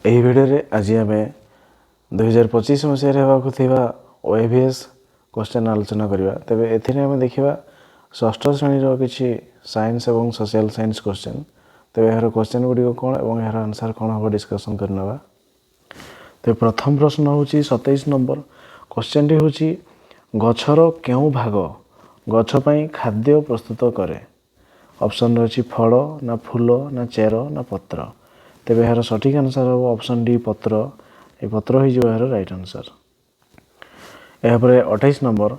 ଏହି ଭିଡ଼ିଓରେ ଆଜି ଆମେ 2025 ମସିହାରେ ହେବାକୁ ଥିବା OAVS क्वेश्चन आलोचना करिबा। तेबे एथिरे ଆମେ ଦେଖିବା षष्ठ श्रेणीर किछि साइंस एवं सोशल साइंस क्वेश्चन। तेबे एହାର क्वेश्चन गुडी कोन एवं एହାର आंसर कोन हो डिस्कशन करनबा। ते प्रथम प्रश्न होछि 27 नंबर क्वेश्चन टी होछि गछर केउ भाग गछ पई खाद्य प्रस्तुत करे। ऑप्शन रहछि फल ना फूल ना चेर ना पत्र। तेबे एହାର सठिक आंसर हो ऑप्शन डी पत्र। ए पत्र होई जो एହାର राइट आंसर। एहा परे 28 नंबर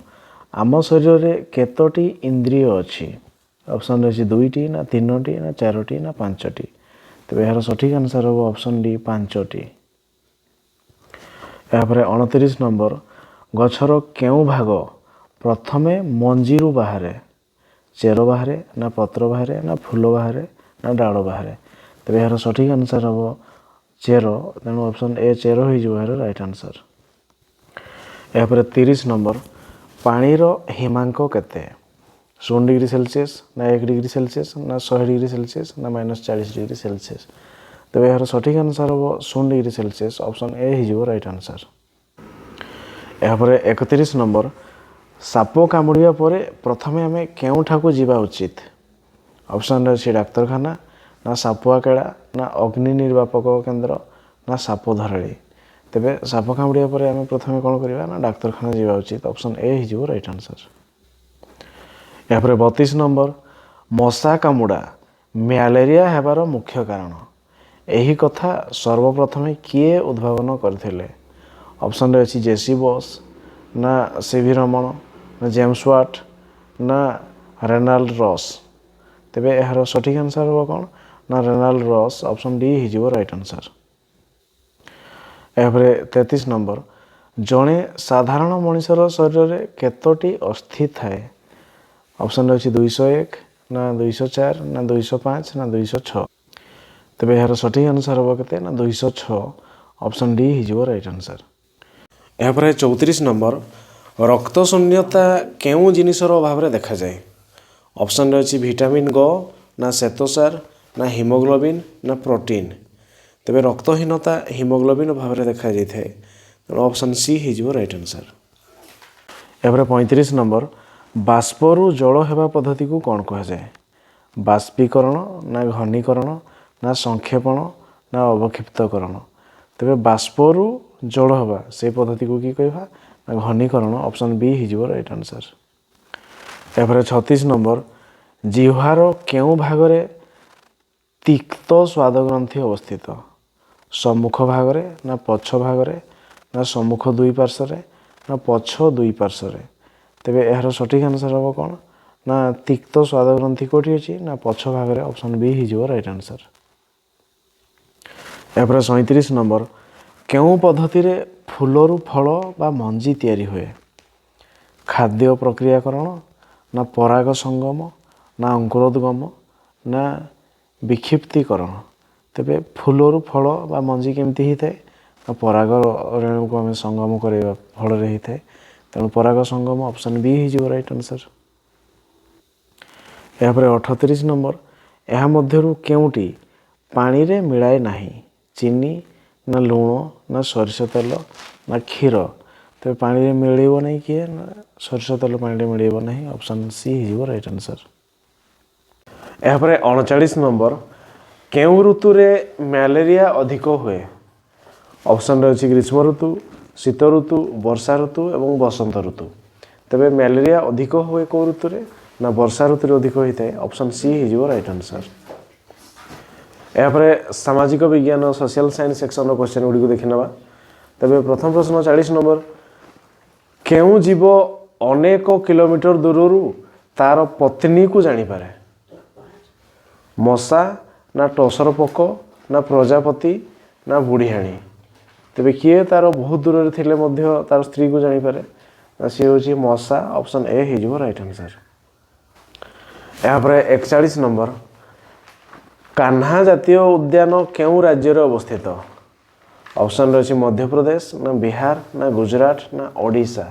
आम शरीर रे केतोटी इंद्रिय अछि। ऑप्शन रहछि 2टी ना 3टी ना 4टी ना 5टी। तेबे एହାର सठिक आंसर हो ऑप्शन डी 5टी। एहा परे 29 नंबर गछर केउ भाग प्रथमे मंजीरु बाहरे। चेर बाहरे ना पत्र बाहरे ना फूल बाहरे ना डाल बाहरे। तेबे एହାର सठिक आंसर हो चेर। तेणु ऑप्शन ए चेर होई जो एହାର राइट आंसर। एहा परे 30 नंबर पानी रो हिमांक केते। 0 डिग्री सेल्सियस ना 1 डिग्री सेल्सियस ना 100 डिग्री सेल्सियस ना -40 डिग्री सेल्सियस। तेबे एହାର सठिक आंसर हो 0 डिग्री सेल्सियस। ऑप्शन ए होई जो राइट आंसर। एहा परे 31 नंबर साप कामुड़िया परे प्रथमे आमे केउठाकू जीवा उचित। ऑप्शन अछि डाक्तरखाना ना सापुआकेड़ा ना अग्नि निर्वापक केंद्र ना साप धराड़ी। तेबे साप कामुड़िया परे आमे प्रथमे कोन करिवा ना डाक्तरखाना जीवा उचित। ऑप्शन ए हि जो राइट आंसर। या परे 32 नंबर मशा कामुड़ा मलेरिया हेबार मुख्य कारण। एही कथा सर्वप्रथमे किए उद्भावन करथिले। ऑप्शन अछि जेसी बॉस ना सीवी रमण ना जेम्स वाट ना रेनाल्ड रॉस। तेबे एହାର सठिक आंसर हो कोन ना रेनाल्ड रॉस। ऑप्शन डी हि जो राइट आंसर। एहा परे 33 नंबर जणे साधारण मनुष्यर शरीर रे केतोटी अस्थि थाए। ऑप्शन अछि 201 ना 204 ना 205 ना 206। तेबे एହାର सठिक आंसर हो केते ना 206। ऑप्शन डी हि जो राइट आंसर। एहा परे 34 नंबर रक्त शून्यता केउ जिनिसर अभाव रे देखा जाए। ऑप्शन अछि विटामिन ग ना श्वेतसार ना हीमोग्लोबिन ना प्रोटीन। तेबे रक्तहीनता हीमोग्लोबिन अभाव रे देखा जाय थाए। ऑप्शन सी हि जो राइट आंसर। एहा परे 35 नंबर बाष्परु जल हेबा पद्धति को कोन कहा जाए। बाष्पीकरण ना घनीकरण ना संक्षेपण ना अवक्षिप्तकरण। तेबे बाष्परु जल हेबा से पद्धति को की कहबा ना घनीकरण। ऑप्शन बी हि जो राइट आंसर। एहा परे 36 नंबर जिह्वार केउ भागरे तिक्त स्वाद ग्रंथि अवस्थित। सम्मुख भागरे ना पछ भागरे ना सम्मुख दुई पार्श्वरे ना पछ दुई पार्श्वरे। तेबे एହାର सठिक आंसर हो कोन ना तिक्त स्वाद ग्रंथि कोठी अछि ना पछ भागरे। ऑप्शन बी हि जो राइट आंसर। एहा परे 37 नंबर केउ पद्धति रे फूलरु फल बा मंजी तयारी हुए। खाद्य प्रक्रियाकरण ना पराग संगम ना अंकुरोद्गम ना विक्षिप्तीकरण। तेबे फूलरु फल बा मंजी केमती ही थाए ना पराग रेणु को हमें संगम करेबा फल रे ही थाए। तेणु पराग संगम। ऑप्शन बी हि जो राइट आंसर। एहा परे 38 नंबर एहा मध्यरु केउटी पानी रे मिलाए नाही। चीनी ना लूण ना सरिष तेल ना क्षीर। तेबे पानी रे मिलेबो नहीं किए ना सरिष तेल पानी रे मिलेबो नहीं। ऑप्शन सी हि जो राइट आंसर। एहा परे 39 नंबर केउ ऋतु रे मलेरिया अधिक हुए। ऑप्शन रहछि ग्रीष्म ऋतु शीत ऋतु वर्षा ऋतु एवं बसंत ऋतु। तेबे मलेरिया अधिक हुए को ऋतु रे ना वर्षा ऋतु रे अधिक होई थाए। ऑप्शन सी हि जो राइट आंसर। एहा परे सामाजिक विज्ञान सोशल साइंस सेक्शन रो क्वेश्चन गुडी को देखिनबा। तबे प्रथम प्रश्न 40 नंबर केउ जीव अनेक किलोमीटर दूररु तार पत्नी को जानि पारे। मशा ना टसर पोक ना प्रजापति ना बुढ़ियाणी। तेबे किए तार बहुत दूर रे थिले मध्य तार स्त्री को जानि पारे ना सी होची मशा। ऑप्शन ए हि जो राइट आंसर। एहा परे 41 नंबर कान्हा जातीय उद्यान केउ राज्य रे अवस्थित। ऑप्शन रहछि मध्य प्रदेश ना बिहार ना गुजरात ना ओडिशा।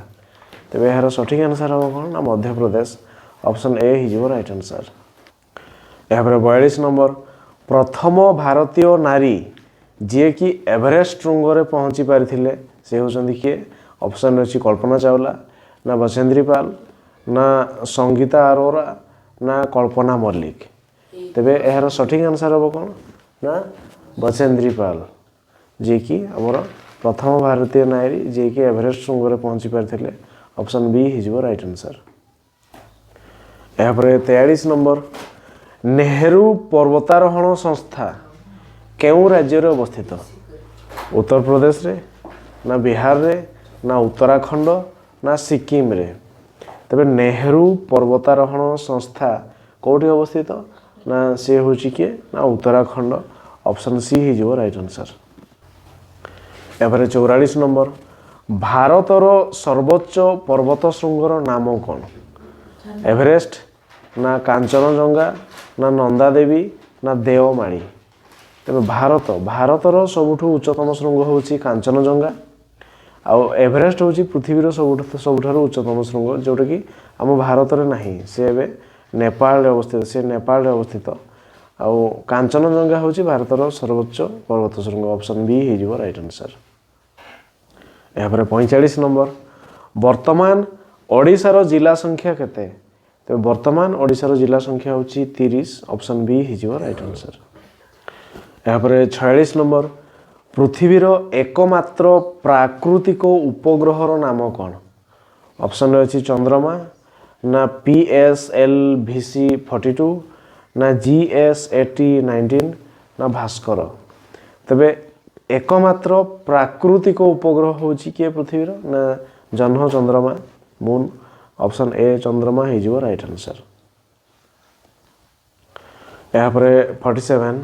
तेबे एହାର सठिक आंसर हो कोन ना मध्य प्रदेश। ऑप्शन ए हि जो राइट आंसर। एहा परे 42 नंबर प्रथम भारतीय नारी जी कि एवरेस्ट शृंग पहुँची पारिथिले से होउछन्ती किए ऑप्शन अच्छी कल्पना चावला ना बचेंद्री पाल ना संगीता अरोरा ना कल्पना मल्लिक तेबे यार सठिक आंसर हम कौन ना बचेंद्री पाल जी कि आमर प्रथम भारतीय नारी जी कि एवरेस्ट शृंग पहुँची पारिथिले ऑप्शन बी हिजो राइट आंसर। यापर 43 नंबर नेहरू पर्वतारोहण संस्था केउ राज्य रे अवस्थित उत्तर प्रदेश रे ना बिहार रे ना उत्तराखंड ना सिक्किम रे तबे नेहरू पर्वतारोहण संस्था कौटी अवस्थित ना सी हूँ किए ना उत्तराखंड ऑप्शन सी हिजो राइट आंसर। यापर 44 नंबर भारतर सर्वोच्च पर्वत श्रृंगर नाम कौन एवरेस्ट ना कांचनजंगा ना नंदा देवी ना देवमाली तेज भारतर सबुठ उच्चतम श्रृंग हूँ कांचनजंगा आउ एवरेस्ट हूँ पृथ्वीर सबुठ उच्चतम श्रृंग जोटा कि आम भारत में नहीं सी एवं नेपाल अवस्थित से नेपाल अवस्थित आउ कांचनजंगा हूँ भारतर सर्वोच्च पर्वत श्रृंग ऑप्शन बी हो राइट आंसर। यापर 45 नंबर वर्तमान ओडिशार जिला संख्या केते तो वर्तमान ओडिशार जिला संख्या हूँ 30 ऑप्शन बी हो राइट आंसर। यापर 46 नंबर पृथ्वीर एकमात्र प्राकृतिक उपग्रहर नाम कौन ऑप्शन अच्छी चंद्रमा ना PSLV-42 ना GS80-19 ना भास्कर तबे एकमात्र प्राकृतिक उपग्रह हूँ किए पृथ्वीर ना जह्न चंद्रमा मून ऑप्शन ए चंद्रमा हो राइट आंसर। यापर 47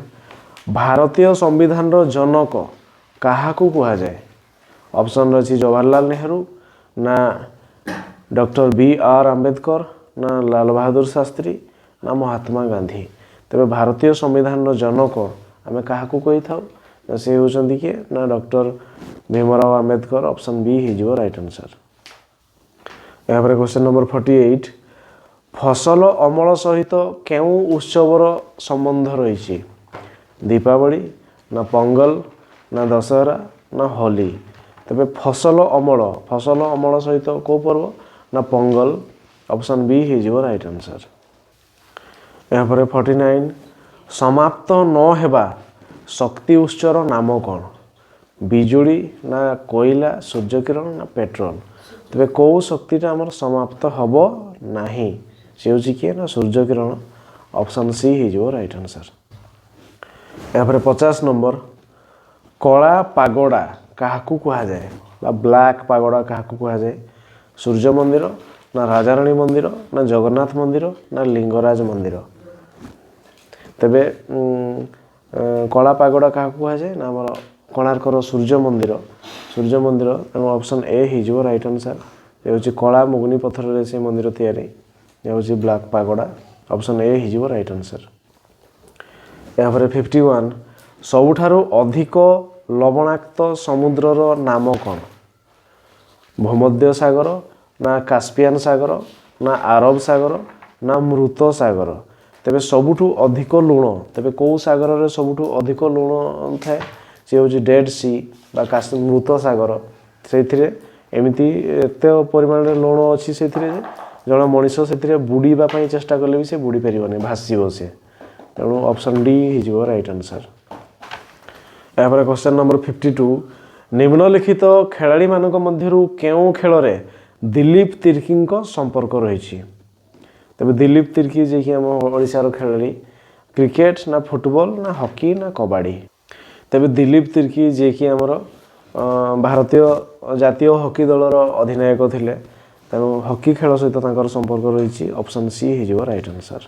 भारतीय संविधान जनक क्या कह जाए ऑप्शन अच्छी जवाहरलाल नेहरू ना डॉक्टर BR आंबेडकर ना लाल बहादुर शास्त्री ना महात्मा गांधी तेरे भारतीय संविधान जनक आम क्या कही था ना सी होती किए ना doctor Bhimrao Ambedkar option B हो राइट आंसर। यहाँ पर क्वेश्चन नंबर 48 फसल अमल सहित केउ उत्सवर संबंध रही दीपावली ना पोंगल ना दशहरा ना होली तबे फसल अमल सहित कौ पर्व ना पोंगल ऑप्शन बी हो राइट आंसर। यहाँ पर 49 समाप्त न हेबा शक्ति उत्सर नाम कौन बिजुली ना कोयला सूर्यकिरण ना पेट्रोल तबे कौ शक्तिटा आमर समाप्त हम नाही से हूँ किए ना सूर्यकिरण ऑप्शन सी हो राइट आंसर। यहाँ पर 50 नंबर कला पागोड़ा क्या कह जाए ब्लैक पागोड़ा क्या कह जाए सूर्य मंदिर ना राजाराणी मंदिर ना जगन्नाथ मंदिर ना लिंगराज मंदिर तेबे कला पागोड़ा क्या कह जाए ना आम कोणार्कर सूर्य मंदिर तेणु ऑप्शन ए हो राइट आंसर ये हूँ कला मुगुनी पत्थर से मंदिर तैयारी हूँ ब्लैक पागोड़ा ऑप्शन ए हो राइट आंसर। यहाँ पर 51 सबुठारु अधिक लवणाक्त समुद्रर नाम कौन भूमध्य सागर ना कास्पियन सागर ना आरब सागर ना मृत सागर तेबे सबुठु अधिक लुण तेबे कौ सागर रे सबुठु अधिक लुण थाए सी हूँ डेड सी बा मृत सागर से एमती एत परिमाण लुण अच्छी से जड़े मनीष से बुड़ीबा चेष्टा कले भी से बुड़ी पारे भाषिब से तेणु ऑप्शन डी हो राइट आंसर। यहाँ पर क्वेश्चन नंबर 52 निम्नलिखित खेलाड़ी मानक मध्यरु केउ खेल रे दिलीप तिर्की संपर्क रही तबे दिलीप तिर्की जे कि आम ओडिशार खेलाड़ी क्रिकेट ना फुटबॉल ना हॉकी ना कबड्डी तबे दिलीप तिर्की जे कि आमर भारतीय जातीय हॉकी दलर अधिनायक थिले तेणु हॉकी खेल सहित संपर्क रही ऑप्शन सी हो राइट आंसर।